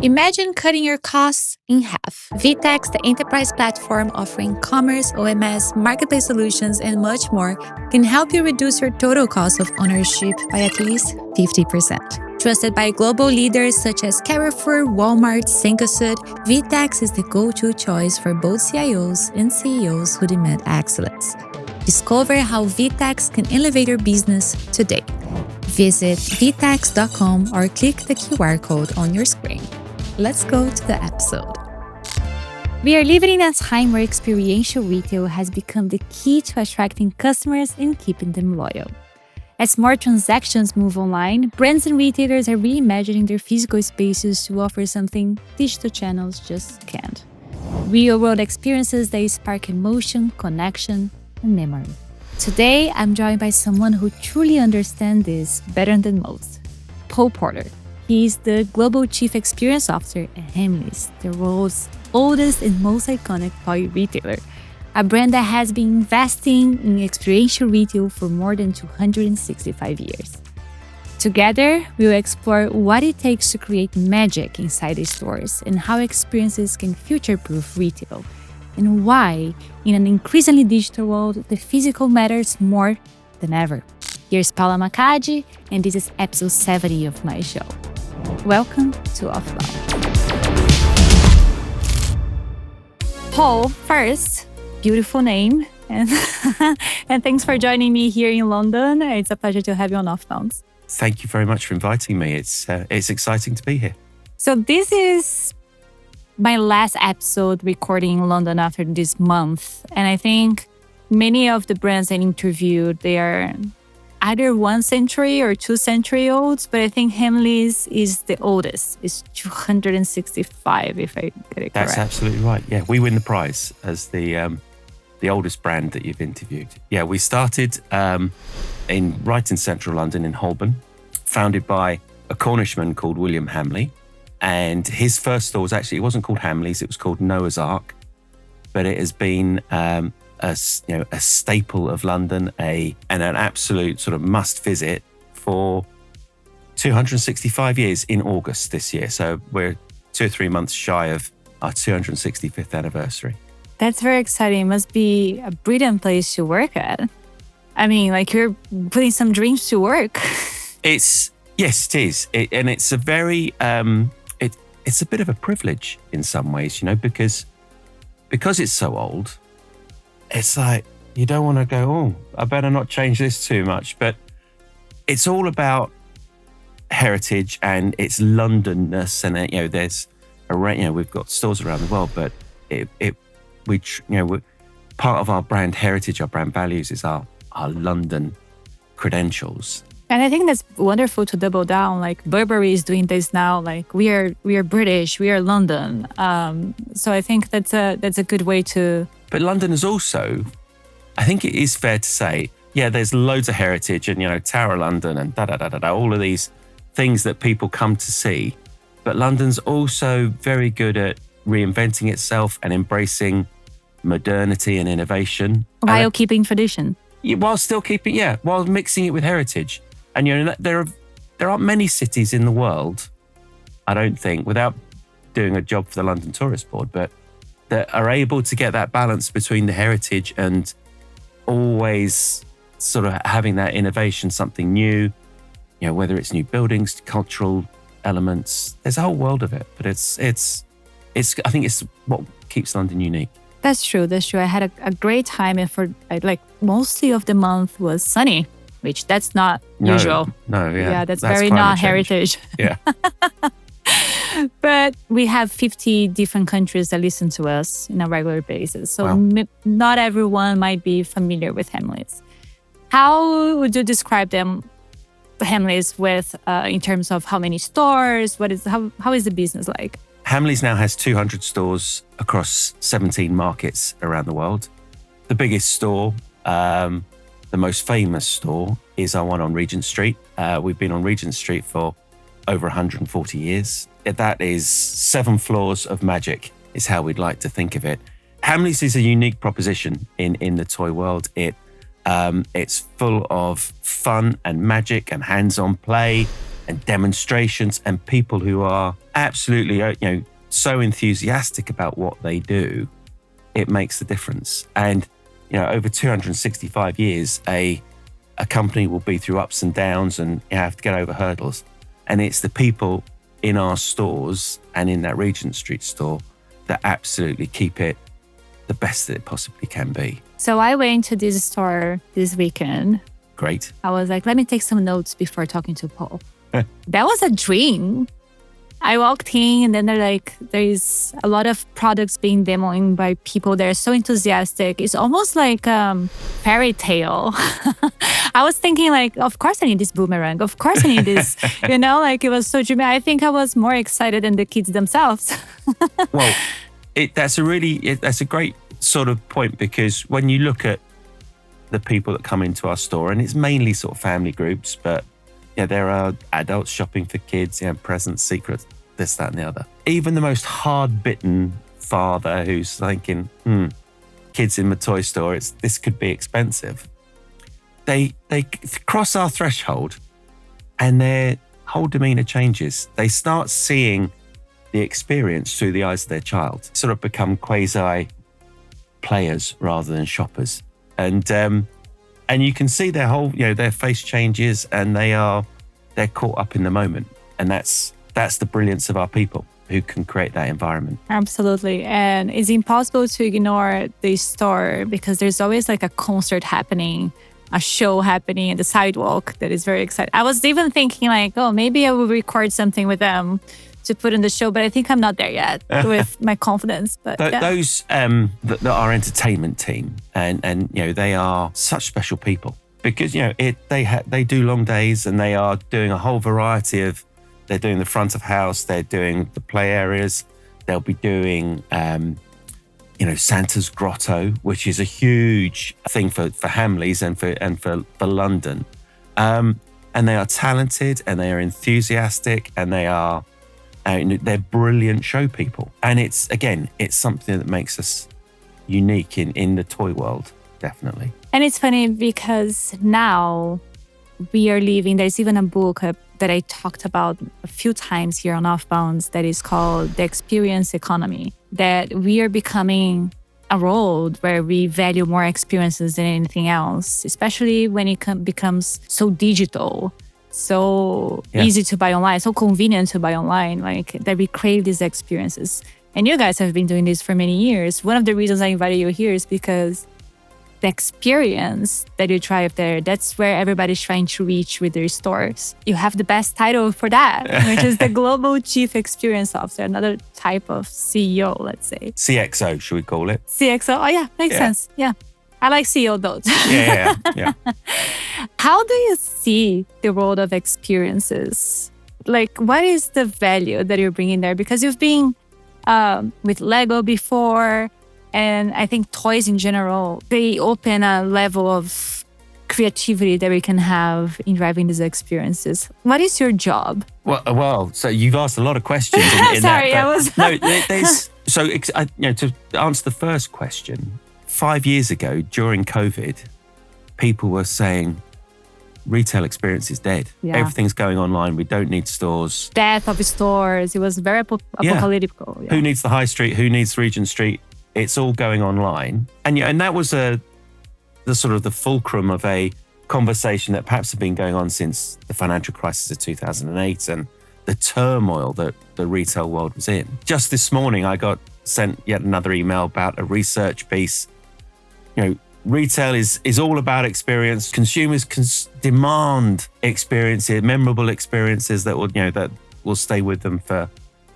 Imagine cutting your costs in half. VTEX, the enterprise platform offering commerce, OMS, marketplace solutions, and much more, can help you reduce your total cost of ownership by at least 50%. Trusted by global leaders such as Carrefour, Walmart, Cencosud, VTEX is the go-to choice for both CIOs and CEOs who demand excellence. Discover how VTEX can elevate your business today. Visit vtex.com or click the QR code on your screen. Let's go to the episode. We are living in a time where experiential retail has become the key to attracting customers and keeping them loyal. As more transactions move online, brands and retailers are reimagining their physical spaces to offer something digital channels just can't. Real-world experiences that spark emotion, connection, and memory. Today, I'm joined by someone who truly understands this better than most, Paul Porter. He is the Global Chief Experience Officer at Hamleys, the world's oldest and most iconic toy retailer, a brand that has been investing in experiential retail for more than 265 years. Together, we will explore what it takes to create magic inside the stores and how experiences can future-proof retail, and why, in an increasingly digital world, the physical matters more than ever. Here's Paula, and this is episode 70 of my show. Welcome to OFFBounds. Paul, first, beautiful name, and and thanks for joining me here in London. It's a pleasure to have you on OFFBounds. Thank you very much for inviting me. It's exciting to be here. So this is my last episode recording in London after this month, and I think many of the brands I interviewed, they are either 1 century or 2 century olds, but I think Hamleys is the oldest. It's 265, if I get it correct. That's absolutely right. Yeah, we win the prize as the oldest brand that you've interviewed. Yeah, we started right in central London in Holborn, founded by a Cornishman called William Hamley. And his first store was it wasn't called Hamleys, it was called Noah's Ark. But it has been a staple of London, and an absolute sort of must visit for 265 years in August this year. So we're 2 or 3 months shy of our 265th anniversary. That's very exciting. It must be a brilliant place to work at. I mean, like you're putting some dreams to work. Yes, it is. And it's a very, it's a bit of a privilege in some ways, because it's so old. It's like, you don't want to go, oh, I better not change this too much. But it's all about heritage and its Londonness. And, there's we've got stores around the world, but part of our brand heritage, our brand values is our London credentials. And I think that's wonderful to double down. Like Burberry is doing this now. Like we are British, we are London. So I think that's a good way to. But London is also, I think it is fair to say, there's loads of heritage and Tower of London and all of these things that people come to see. But London's also very good at reinventing itself and embracing modernity and innovation. While keeping tradition. While still keeping, while mixing it with heritage. And there aren't many cities in the world, I don't think, without doing a job for the London Tourist Board, but that are able to get that balance between the heritage and always sort of having that innovation, something new, whether it's new buildings, cultural elements. There's a whole world of it, but it's I think it's what keeps London unique. That's true. I had a great time, and for mostly of the month was sunny, which that's not usual. No, yeah. That's very not heritage. Yeah. But we have 50 different countries that listen to us on a regular basis. So not everyone might be familiar with Hamleys. How would you describe Hamleys with in terms of how many stores? How is the business like? Hamleys now has 200 stores across 17 markets around the world. The biggest store, the most famous store, is our one on Regent Street. We've been on Regent Street for over 140 years. That is 7 floors of magic, is how we'd like to think of it. Hamleys is a unique proposition in the toy world. It's full of fun and magic and hands-on play and demonstrations and people who are absolutely, so enthusiastic about what they do, it makes the difference. And, over 265 years, a company will be through ups and downs and you have to get over hurdles. And it's the people in our stores and in that Regent Street store that absolutely keep it the best that it possibly can be. So I went to this store this weekend. Great. I was like, let me take some notes before talking to Paul. That was a dream. I walked in and then there's a lot of products being demoed by people that are so enthusiastic. It's almost like fairy tale. I was thinking of course I need this boomerang. Of course I need this. It was so dreamy. I think I was more excited than the kids themselves. Well, that's a great sort of point, because when you look at the people that come into our store, and it's mainly sort of family groups, but there are adults shopping for kids, presents, secrets, this, that, and the other. Even the most hard-bitten father who's thinking, kids in the toy store, this could be expensive. They cross our threshold and their whole demeanor changes. They start seeing the experience through the eyes of their child, sort of become quasi players rather than shoppers. And you can see their whole, their face changes, and they're caught up in the moment. And that's the brilliance of our people who can create that environment. Absolutely. And it's impossible to ignore the store because there's always a concert happening, a show happening at the sidewalk that is very exciting. I was even thinking maybe I will record something with them to put in the show, but I think I'm not there yet with my confidence. But those that our entertainment team, and they are such special people, because they do long days, and they are doing a whole variety of. They're doing the front of house, they're doing the play areas, they'll be doing Santa's Grotto, which is a huge thing for Hamleys and for London, and they are talented and they are enthusiastic and they're brilliant show people. And it's something that makes us unique in the toy world, definitely. And it's funny because now we are living, there's even a book that I talked about a few times here on OFFBounds that is called The Experience Economy, that we are becoming a world where we value more experiences than anything else, especially when it becomes so digital. So easy to buy online, so convenient to buy online, that we crave these experiences. And you guys have been doing this for many years. One of the reasons I invited you here is because the experience that you drive there, that's where everybody's trying to reach with their stores. You have the best title for that, which is the Global Chief Experience Officer, another type of CEO, let's say. CXO, should we call it? CXO, oh yeah, makes sense. Yeah. I like CEO though. Yeah. How do you see the world of experiences? What is the value that you're bringing there? Because you've been with Lego before, and I think toys in general, they open a level of creativity that we can have in driving these experiences. What is your job? Well, so you've asked a lot of questions in Sorry, that. I was... No, there's... So, to answer the first question, 5 years ago, during COVID, people were saying, retail experience is dead. Yeah. Everything's going online. We don't need stores. Death of stores. It was very apocalyptic. Yeah. Who needs the high street? Who needs Regent Street? It's all going online. And that was the sort of the fulcrum of a conversation that perhaps had been going on since the financial crisis of 2008 and the turmoil that the retail world was in. Just this morning, I got sent yet another email about a research piece. Retail is all about experience. Consumers demand experiences, memorable experiences that will stay with them for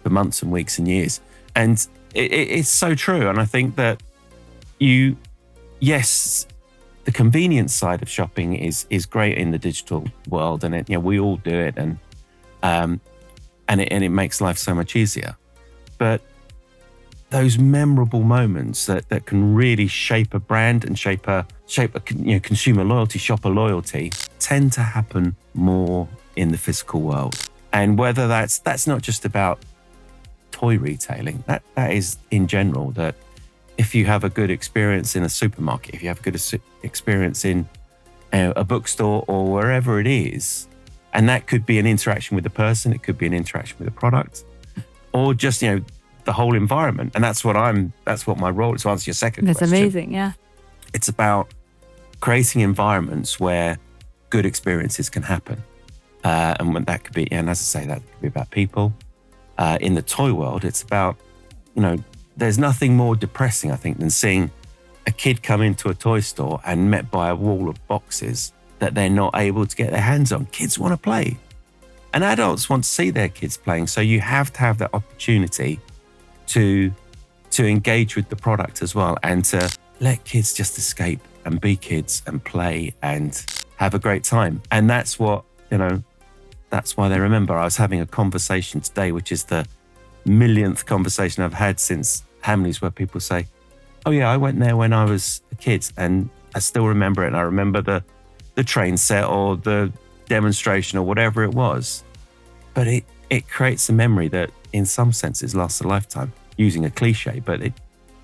months and weeks and years. And it's so true. And I think that yes, the convenience side of shopping is great in the digital world, and we all do it, and it makes life so much easier. But those memorable moments that can really shape a brand and shape a consumer loyalty, shopper loyalty, tend to happen more in the physical world. And whether that's not just about toy retailing, that is in general, that if you have a good experience in a supermarket, if you have a good experience in a bookstore or wherever it is, And that could be an interaction with the person, it could be an interaction with the product, or just, the whole environment. And that's what my role is, to answer your second question. That's amazing, yeah. It's about creating environments where good experiences can happen. And when that could be, and as I say, that could be about people. In the toy world, it's about, there's nothing more depressing, I think, than seeing a kid come into a toy store and met by a wall of boxes that they're not able to get their hands on. Kids want to play. And adults want to see their kids playing. So you have to have that opportunity to engage with the product as well, and to let kids just escape and be kids and play and have a great time. And that's what, that's why they remember. I was having a conversation today, which is the millionth conversation I've had since Hamleys, where people say, oh yeah, I went there when I was a kid and I still remember it. And I remember the train set or the demonstration or whatever it was. But it creates a memory that in some senses lasts a lifetime, using a cliche, but it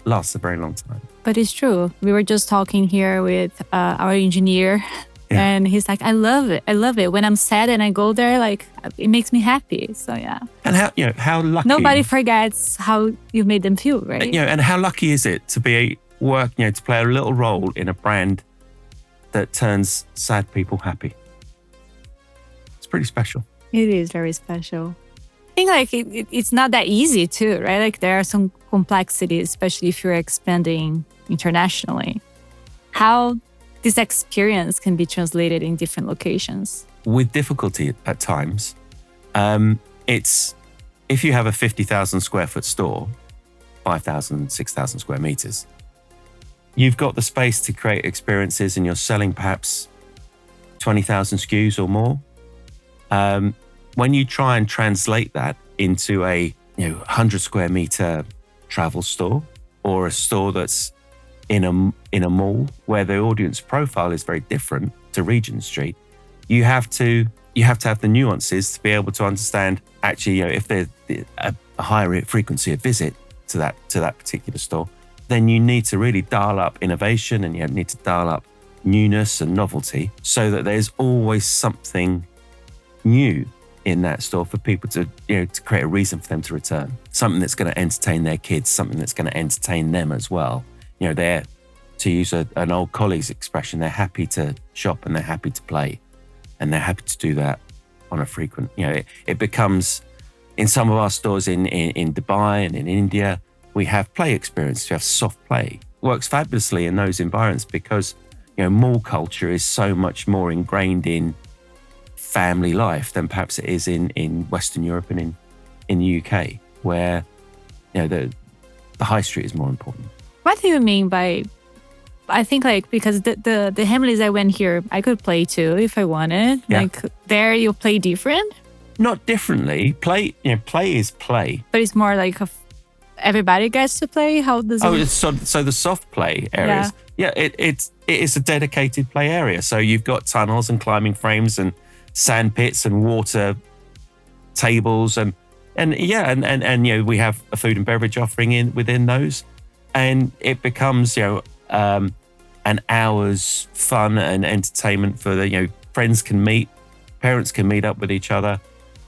lasts a very long time. But it's true. We were just talking here with our engineer, and he's like, I love it. I love it. When I'm sad and I go there, like, it makes me happy. So yeah. And how lucky. Nobody forgets how you made them feel, right? And how lucky is it to be to play a little role in a brand that turns sad people happy? It's pretty special. It is very special. I think like it's not that easy too, right? Like there are some complexities, especially if you're expanding internationally. How this experience can be translated in different locations. With difficulty at times. It's if you have a 50,000 square foot store, 5,000, 6,000 square meters, you've got the space to create experiences and you're selling perhaps 20,000 SKUs or more. When you try and translate that into a 100 square meter travel store, or a store that's in a mall where the audience profile is very different to Regent Street, you have to have the nuances to be able to understand actually, if there's a higher frequency of visit to that particular store, then you need to really dial up innovation and you need to dial up newness and novelty so that there's always something new in that store for people to create a reason for them to return. Something that's going to entertain their kids, something that's going to entertain them as well. They're, to use an old colleague's expression, they're happy to shop and they're happy to play, and they're happy to do that on a frequent. It becomes, in some of our stores in Dubai and in India, we have play experience. We have soft play. Works fabulously in those environments because mall culture is so much more ingrained in family life than perhaps it is in Western Europe and in the UK, where the high street is more important. What do you mean by? I think because the Hamleys I went here, I could play too if I wanted. Yeah. Like there, you play different. Not differently. Play is play, but it's more like everybody gets to play. How does it? So the soft play areas. Yeah, it is a dedicated play area. So you've got tunnels and climbing frames and sand pits and water tables and we have a food and beverage offering within those, and it becomes an hour's fun and entertainment for the friends can meet, parents can meet up with each other,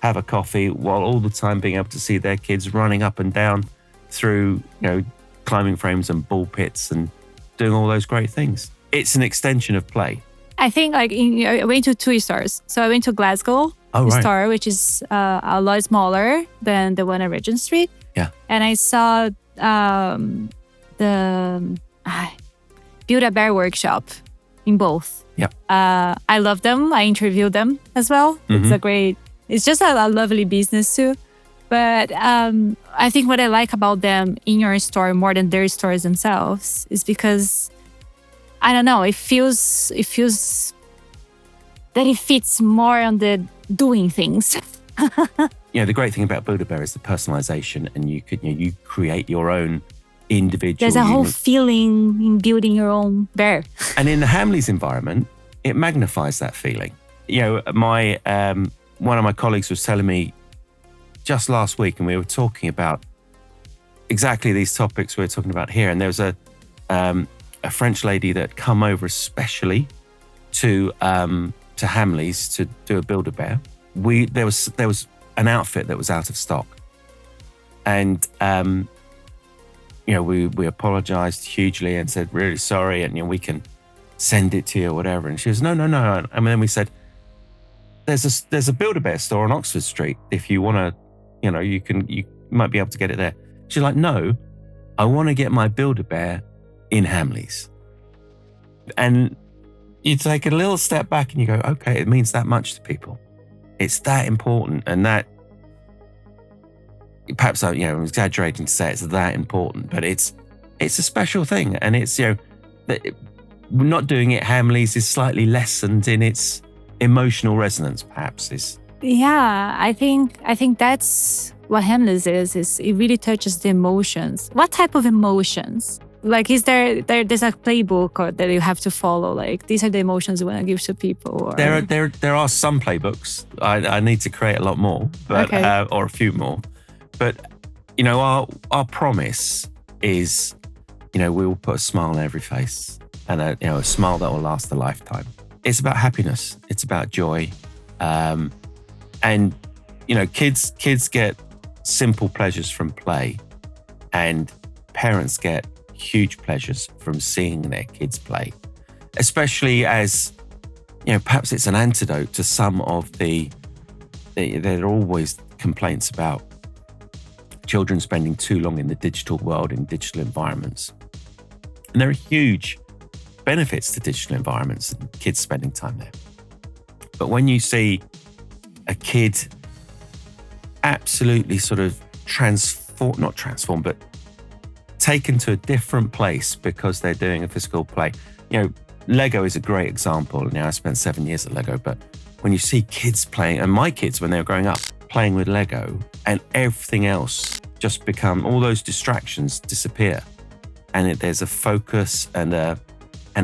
have a coffee, while all the time being able to see their kids running up and down through climbing frames and ball pits and doing all those great things. It's an extension of play. I think I went to 2 stores. So I went to Glasgow store, which is a lot smaller than the one at Regent Street. Yeah. And I saw the Build-A-Bear workshop in both. Yeah. I love them. I interviewed them as well. Mm-hmm. It's just a lovely business too. But I think what I like about them in your store more than their stores themselves is because, I don't know, it feels that it fits more on the doing things. The great thing about Build-A-Bear is the personalization, and you create your own individual. There's a whole feeling in building your own bear. And in the Hamleys environment, it magnifies that feeling. My one of my colleagues was telling me just last week, and we were talking about exactly these topics we're talking about here. And there was a French lady that come over especially to Hamleys to do a Build-A-Bear. there was an outfit that was out of stock, and we apologized hugely and said really sorry, and we can send it to you or whatever. And she was no. And then we said, there's a Build-A-Bear store on Oxford Street. If you want to, you might be able to get it there. She's like, no, I want to get my Build-A-Bear in Hamleys. And you take a little step back and you go, okay, it means that much to people. It's that important, and that perhaps I'm exaggerating to say it's that important, but it's a special thing, and it's not doing it Hamleys is slightly lessened in its emotional resonance. Perhaps is. Yeah, I think that's what Hamleys is it really touches the emotions. What type of emotions? Like, is there's a playbook or that you have to follow? Like, these are the emotions you want to give to people? Or? There are some playbooks. I need to create a lot more, but okay. Or a few more. But our promise is, we will put a smile on every face, and a smile that will last a lifetime. It's about happiness. It's about joy, and kids get simple pleasures from play, and parents get huge pleasures from seeing their kids play, especially as perhaps it's an antidote to some of there are always complaints about children spending too long in the digital world, in digital environments. And there are huge benefits to digital environments and kids spending time there. But when you see a kid absolutely sort of not transformed, but taken to a different place because they're doing a physical play. Lego is a great example. I spent 7 years at Lego, but when you see kids playing, and my kids when they were growing up playing with Lego, and everything else just all those distractions disappear, and there's a focus and a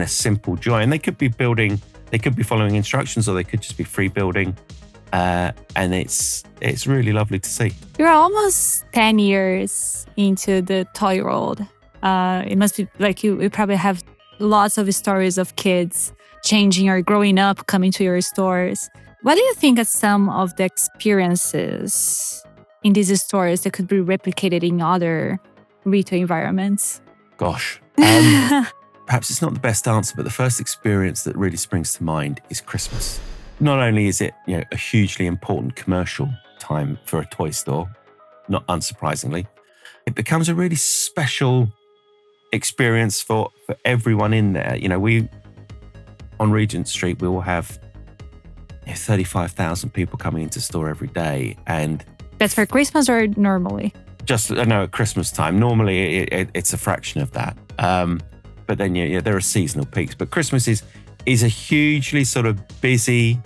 simple joy. And they could be following instructions, or they could just be free building. And it's really lovely to see. You're almost 10 years into the toy world. It must be like you probably have lots of stories of kids changing or growing up, coming to your stores. What do you think are some of the experiences in these stores that could be replicated in other retail environments? Gosh. Perhaps it's not the best answer, but the first experience that really springs to mind is Christmas. Not only is it a hugely important commercial time for a toy store, not unsurprisingly, it becomes a really special experience for everyone in there. We on Regent Street, we will have 35,000 people coming into store every day, and that's for Christmas or normally? Just at Christmas time. Normally, it's a fraction of that. But then there are seasonal peaks. But Christmas is a hugely sort of busy,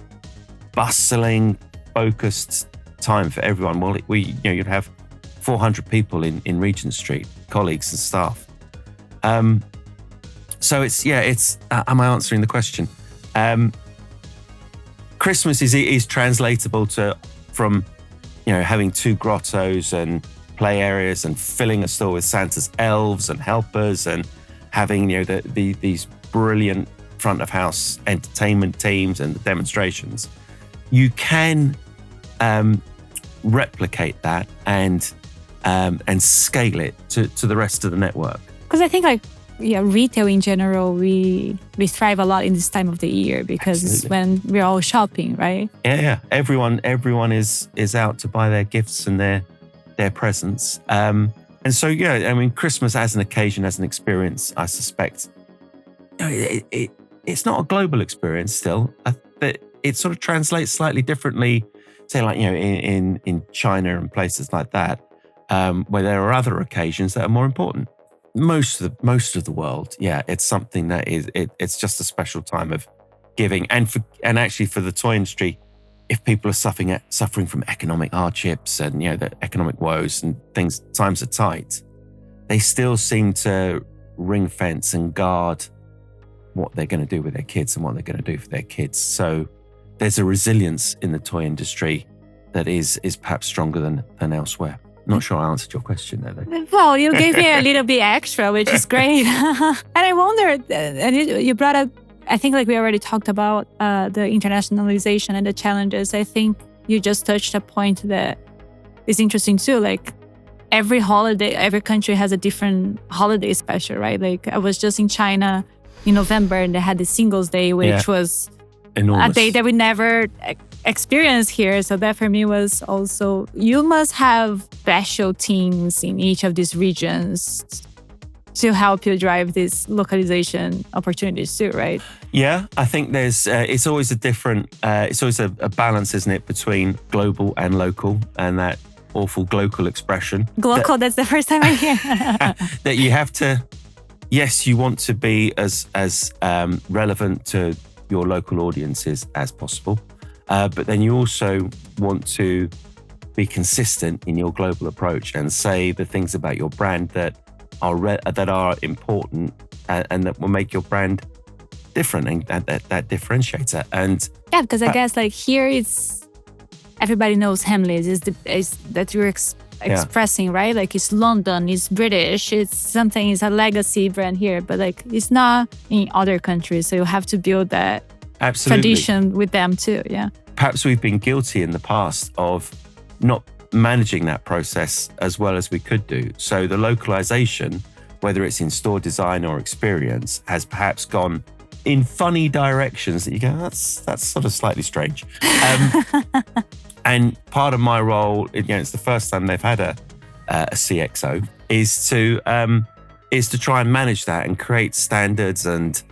bustling, focused time for everyone. Well, you'd have 400 people in Regent Street, colleagues and staff. So it's. Am I answering the question? Christmas is translatable from having 2 grottos and play areas and filling a store with Santa's elves and helpers and having these brilliant front of house entertainment teams and the demonstrations. You can replicate that and scale it to the rest of the network. Because I think retail in general, we thrive a lot in this time of the year because it's when we're all shopping, right? Yeah. Everyone is out to buy their gifts and their presents. And so, Christmas as an occasion, as an experience, I suspect, it's not a global experience still. But it sort of translates slightly differently, say like, in China and places like that, where there are other occasions that are more important. Most of the world, it's something that it's just a special time of giving. And actually for the toy industry, if people are suffering from economic hardships and the economic woes and times are tight, they still seem to ring fence and guard what they're going to do with their kids and what they're going to do for their kids. So there's a resilience in the toy industry that is perhaps stronger than elsewhere. Not sure I answered your question there, though. Well, you gave me a little bit extra, which is great. And I wonder, and you brought up, I think like we already talked about the internationalization and the challenges. I think you just touched a point that is interesting too. Like every holiday, every country has a different holiday special, right? Like I was just in China in November and they had the Singles Day, which was enormous. A day that we never experienced here. So that for me was also, you must have special teams in each of these regions to help you drive these localization opportunities too, right? Yeah, I think there's, it's always a balance, isn't it, between global and local, and that awful glocal expression. Glocal, that's the first time I hear. That you have to, yes, you want to be as relevant to your local audiences as possible. But then you also want to be consistent in your global approach and say the things about your brand that are important and that will make your brand different and that differentiator. And yeah, because I guess like here it's everybody knows Hamleys is that you're expressing, right? Like it's London, it's British, it's a legacy brand here, but like it's not in other countries. So you have to build that tradition with them too. Yeah. Perhaps we've been guilty in the past of not managing that process as well as we could do. So the localization, whether it's in store design or experience, has perhaps gone in funny directions that you go, that's sort of slightly strange. And part of my role, it's the first time they've had a CXO, is to try and manage that and create standards and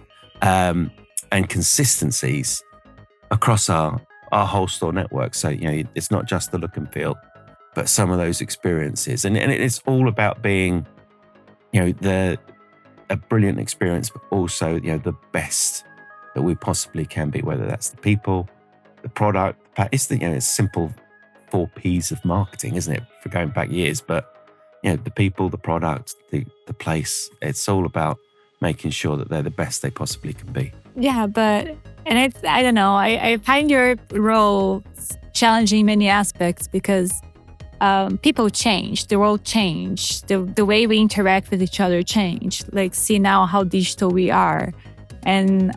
consistencies across our whole store network. So it's not just the look and feel, but some of those experiences, and it's all about being, a brilliant experience, but also the best that we possibly can be. Whether that's the people, the product, it's it's simple 4 Ps of marketing, isn't it? For going back years, but the people, the product, the place. It's all about making sure that they're the best they possibly can be. Yeah, I don't know. I find your role challenging in many aspects because people change, the world changed, the way we interact with each other changed. Like, see now how digital we are. And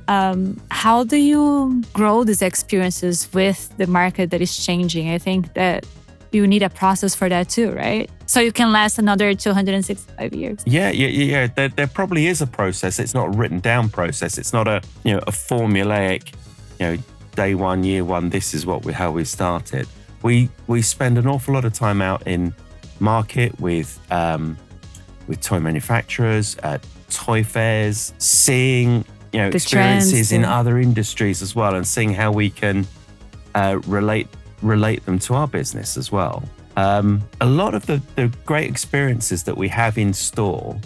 how do you grow these experiences with the market that is changing? I think that you need a process for that too, right? So you can last another 265 years. Yeah. There probably is a process. It's not a written down process. It's not a formulaic, day one, year one, this is how we started. We spend an awful lot of time out in market with toy manufacturers, at toy fairs, seeing experiences in other industries as well, and seeing how we can relate them to our business as well. A lot of the great experiences that we have in store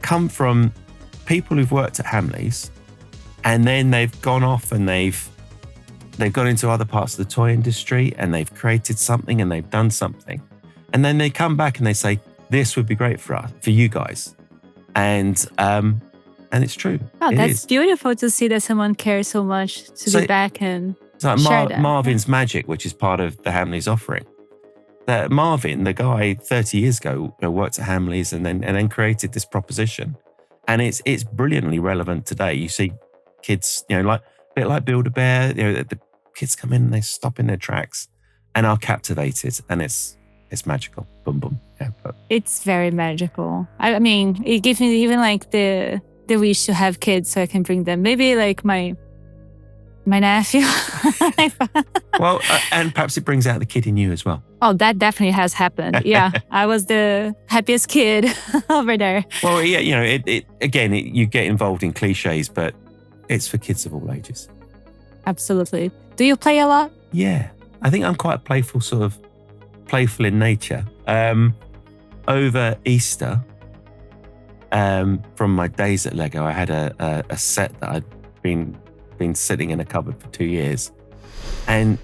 come from people who've worked at Hamleys, and then they've gone off and they've gone into other parts of the toy industry and they've created something and they've done something. And then they come back and they say, this would be great for you guys. And it's true. Oh, that's beautiful to see that someone cares so much to be back and like share that. Marvin's Magic, which is part of the Hamleys offering. Marvin, the guy 30 years ago, worked at Hamleys and then created this proposition. And it's brilliantly relevant today. You see kids, a bit like Build-A-Bear, the kids come in and they stop in their tracks and are captivated, and it's magical. Boom, boom. Yeah, it's very magical. I mean, it gives me even like the wish to have kids so I can bring them. Maybe like my nephew. Well, and perhaps it brings out the kid in you as well. Oh, that definitely has happened. Yeah, I was the happiest kid over there. Well, yeah, you get involved in cliches, but it's for kids of all ages. Absolutely. Do you play a lot? Yeah, I think I'm quite playful in nature. Over Easter, from my days at Lego, I had a set that I'd been sitting in a cupboard for 2 years, and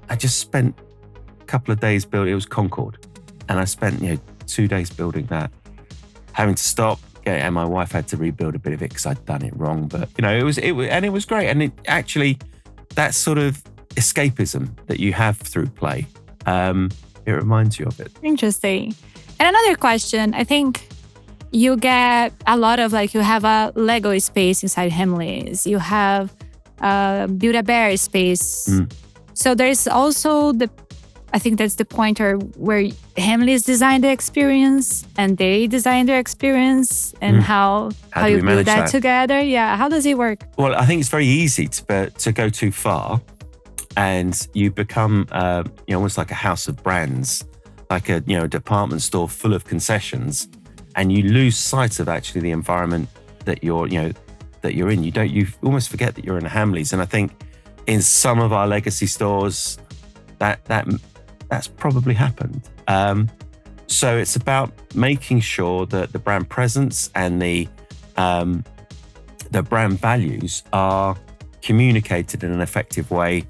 I just spent a couple of days building. It was Concorde, and I spent 2 days building that, having to stop. And my wife had to rebuild a bit of it because I'd done it wrong. But it was great, and it actually, that sort of escapism that you have through play, it reminds you of it. Interesting. And another question, I think you get a lot of you have a Lego space inside Hamleys. You have Build-A-Bear space So there's also I think that's the point where Hamleys design the experience and they design their experience, and how do you we manage build that that together. Yeah, how does it work? Well, I think it's very easy to go too far, and you become almost like a house of brands, like a department store full of concessions, and you lose sight of actually the environment that you're in. You almost forget that you're in a Hamleys. And I think in some of our legacy stores that's probably happened. So it's about making sure that the brand presence and the brand values are communicated in an effective way,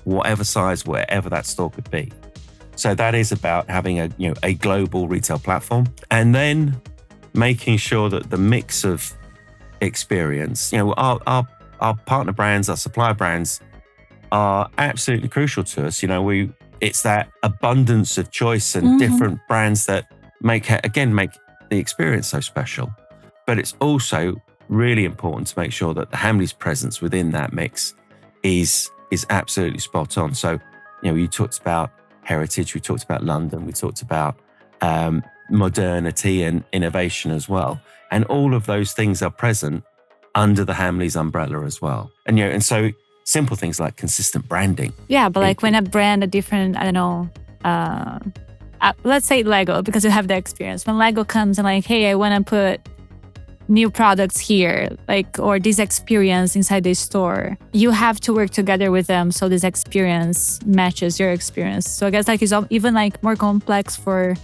whatever size, wherever that store could be. So that is about having a global retail platform, and then making sure that the mix of experience, our partner brands, our supplier brands are absolutely crucial to us. It's that abundance of choice and different brands that make the experience so special. But it's also really important to make sure that the Hamleys presence within that mix is absolutely spot on. So, you talked about heritage, we talked about London, we talked about modernity and innovation as well. And all of those things are present under the Hamleys umbrella as well. And so simple things like consistent branding. Yeah, but like when a brand, a different, let's say Lego, because you have the experience. When Lego comes and like, hey, I want to put new products here, or this experience inside the store, you have to work together with them so this experience matches your experience. So I guess it's even more complex for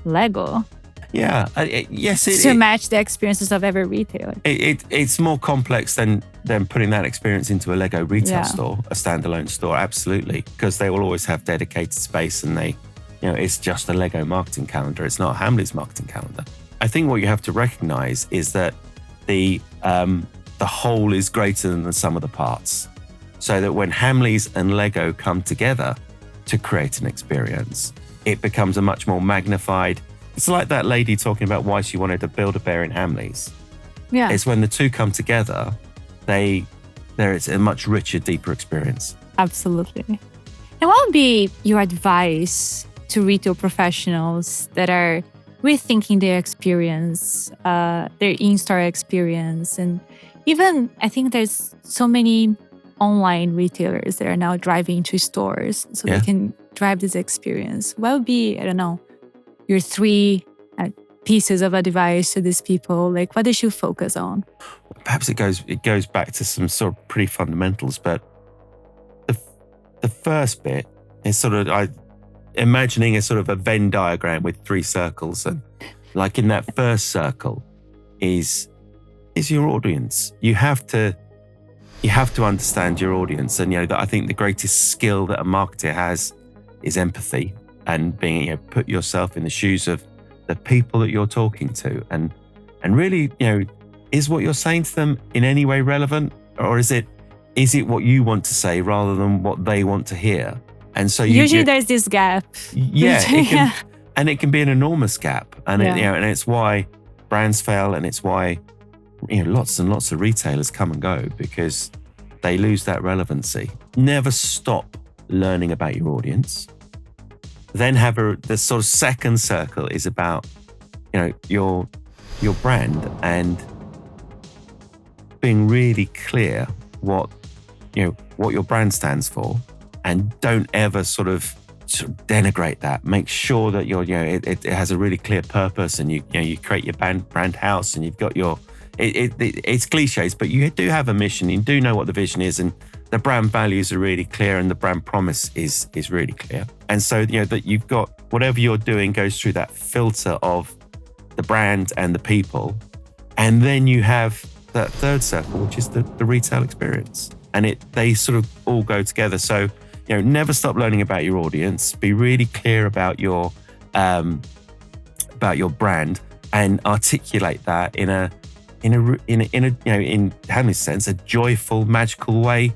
Lego. Yeah, yes. To match the experiences of every retailer. It's more complex than putting that experience into a Lego retail store, a standalone store, absolutely. Because they will always have dedicated space, and it's just a Lego marketing calendar. It's not a Hamleys marketing calendar. I think what you have to recognize is that the whole is greater than the sum of the parts. So that when Hamleys and Lego come together to create an experience, it becomes a much more magnified. It's like that lady talking about why she wanted to build a bear in Hamleys. Yeah. It's when the two come together, there is a much richer, deeper experience. Absolutely. And what would be your advice to retail professionals that are rethinking their experience, their in-store experience? And even, I think there's so many online retailers that are now driving to stores so they can drive this experience. What would be, your 3 pieces of advice to these people? What they should focus on? Perhaps it goes back to some sort of pretty fundamentals, but the first bit is sort of imagining a sort of a Venn diagram with 3 circles, and in that first circle is your audience. You have to understand your audience, and that I think the greatest skill that a marketer has is empathy. And being put yourself in the shoes of the people that you're talking to, and really, is what you're saying to them in any way relevant, or is it what you want to say rather than what they want to hear? And so usually there's this gap. Yeah, it can be an enormous gap, and and it's why brands fail, and it's why lots and lots of retailers come and go because they lose that relevancy. Never stop learning about your audience. Then the sort of second circle is about, your brand, and being really clear what your brand stands for, and don't ever sort of denigrate that. Make sure that it has a really clear purpose, and you create your brand house, and you've got it's cliches, but you do have a mission. You do know what the vision is, and the brand values are really clear, and the brand promise is really clear. And so, that you've got whatever you're doing goes through that filter of the brand and the people. And then you have that third circle, which is the retail experience. And they sort of all go together. So, never stop learning about your audience. Be really clear about your brand, and articulate that in Hamleys' sense, a joyful, magical way,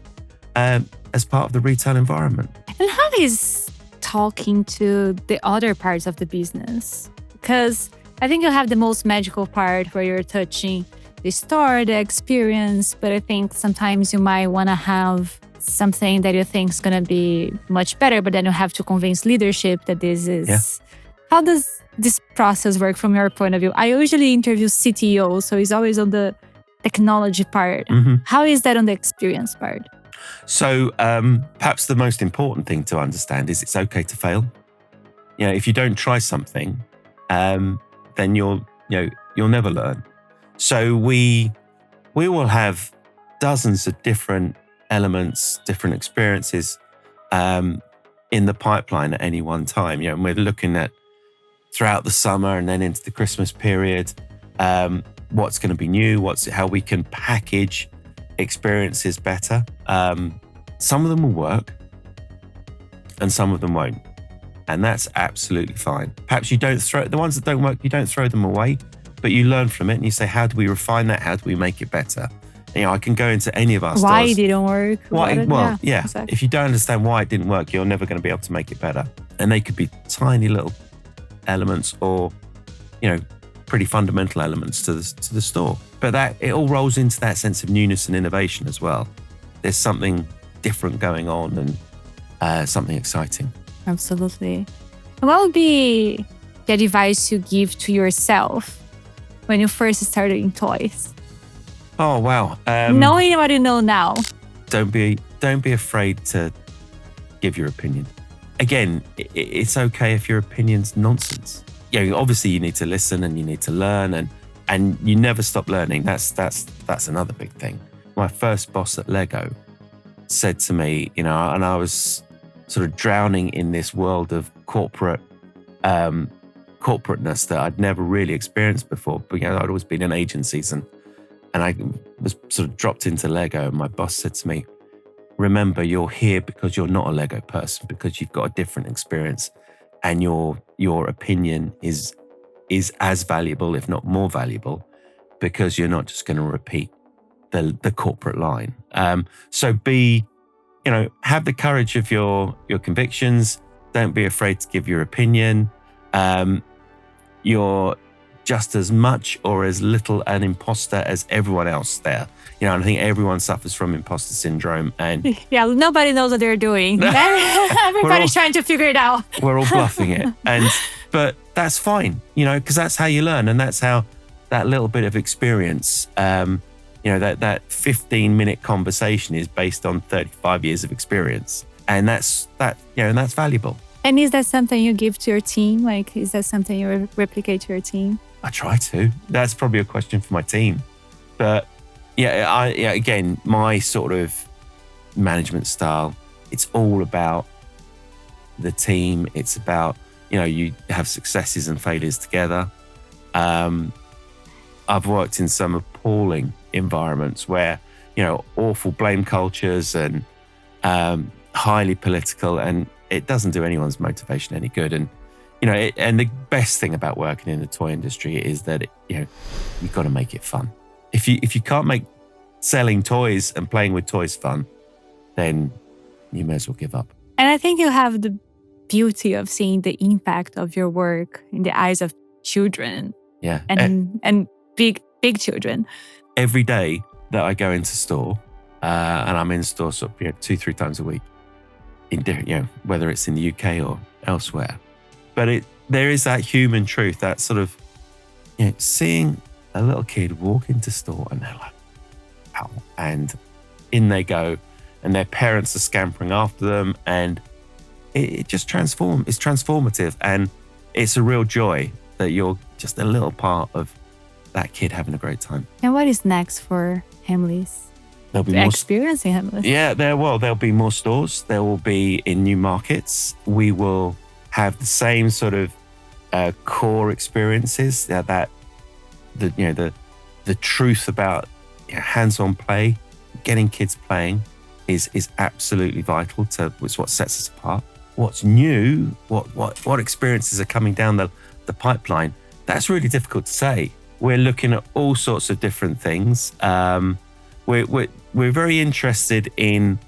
as part of the retail environment. And how is talking to the other parts of the business? Because I think you have the most magical part where you're touching the store, the experience, but I think sometimes you might want to have something that you think is going to be much better, but then you have to convince leadership that this is... Yeah. How does this process work from your point of view? I usually interview CTOs, so it's always on the technology part. How is that on the experience part? So perhaps the most important thing to understand is it's okay to fail. If you don't try something, then you'll never learn. So we will have dozens of different elements, different experiences in the pipeline at any one time. And we're looking at throughout the summer and then into the Christmas period, what's going to be new, how we can package experiences better. Some of them will work and some of them won't. And that's absolutely fine. Perhaps you don't throw the ones that don't work, you don't throw them away, but you learn from it and you say, how do we refine that? How do we make it better? I can go into any of our stores. Why it didn't work? Exactly. If you don't understand why it didn't work, you're never going to be able to make it better. And they could be tiny little elements or, pretty fundamental elements to the store. But that it all rolls into that sense of newness and innovation as well. There's something different going on and something exciting. Absolutely. What would be the advice you give to yourself when you first started in toys? Oh, wow. Knowing what you know now. Don't be afraid to give your opinion. Again, it's okay if your opinion's nonsense. Obviously you need to listen and you need to learn and you never stop learning. That's another big thing. My first boss at Lego said to me, and I was sort of drowning in this world of corporateness that I'd never really experienced before. But I'd always been in agencies and I was sort of dropped into Lego, and my boss said to me, remember, you're here because you're not a Lego person, because you've got a different experience and your opinion is as valuable, if not more valuable, because you're not just going to repeat the corporate line. So have the courage of your convictions. Don't be afraid to give your opinion. You're just as much or as little an imposter as everyone else there. And I think everyone suffers from imposter syndrome. And nobody knows what they're doing. Everybody's trying to figure it out. We're all bluffing it. But that's fine, because that's how you learn. And that's how that little bit of experience, that 15-minute conversation is based on 35 years of experience. And that's valuable. And is that something you give to your team? Like, is that something you replicate to your team? I try to. That's probably a question for my team. But again, my sort of management style, it's all about the team. It's about, you have successes and failures together. I've worked in some appalling environments where, awful blame cultures and highly political, and it doesn't do anyone's motivation any good. And, and the best thing about working in the toy industry is that, you've got to make it fun. If you can't make selling toys and playing with toys fun, then you may as well give up. And I think you have the beauty of seeing the impact of your work in the eyes of children. Yeah. And big children. Every day that I go into store, and I'm in store sort of 2-3 times a week, whether it's in the UK or elsewhere. But there is that human truth, that sort of, seeing a little kid walk into store and they're like, wow, and in they go, and their parents are scampering after them, and it just it's transformative, and it's a real joy that you're just a little part of that kid having a great time. And what is next for Hamleys? There'll be more experiencing Hamleys. Yeah, there'll be more stores. There will be in new markets. We will have the same sort of core experiences. The truth about hands-on play, getting kids playing, is absolutely vital to. It's what sets us apart. What's new? What experiences are coming down the pipeline? That's really difficult to say. We're looking at all sorts of different things. We're very interested in,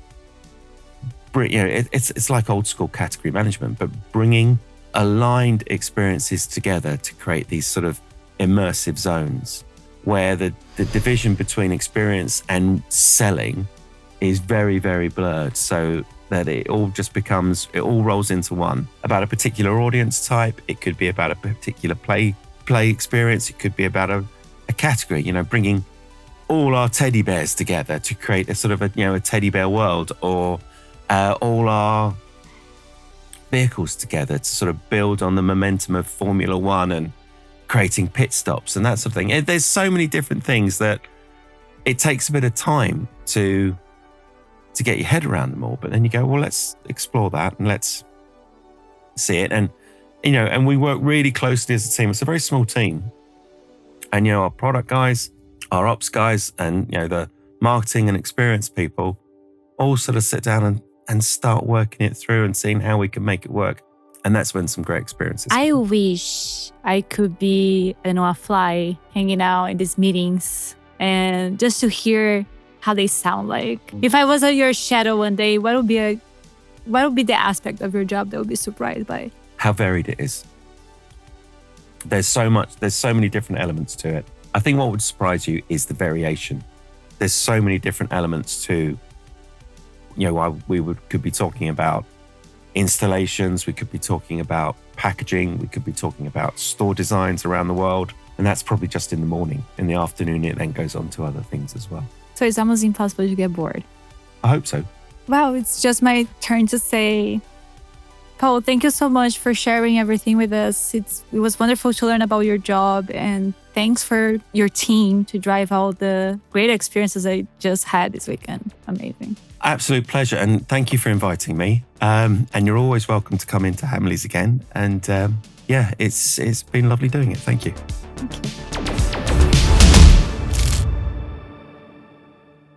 it's like old school category management, but bringing aligned experiences together to create these sort of immersive zones where the division between experience and selling is very, very blurred, so that it all rolls into one. About a particular audience type, it could be about a particular play experience, it could be about a category, bringing all our teddy bears together to create a sort of a teddy bear world, or all our vehicles together to sort of build on the momentum of Formula One and creating pit stops and that sort of thing. There's so many different things that it takes a bit of time to get your head around them all. But then you go, well, let's explore that and let's see it. And, and we work really closely as a team. It's a very small team. And, our product guys, our ops guys, and, the marketing and experience people all sort of sit down and start working it through and seeing how we can make it work. And that's when some great experiences I wish I could be, a fly hanging out in these meetings and just to hear how they sound like. If I was your shadow one day, what would be the aspect of your job that would be surprised by? How varied it is. There's so many different elements to it. I think what would surprise you is the variation. There's so many different elements to, could be talking about installations, we could be talking about packaging, we could be talking about store designs around the world. And that's probably just in the morning. In the afternoon, it then goes on to other things as well. So it's almost impossible to get bored. I hope so. Wow, it's just my turn to say, Paul, thank you so much for sharing everything with us. It was wonderful to learn about your job, and thanks for your team to drive all the great experiences I just had this weekend. Amazing. Absolute pleasure. And thank you for inviting me. And you're always welcome to come into Hamleys again. And it's been lovely doing it. Thank you. Thank you.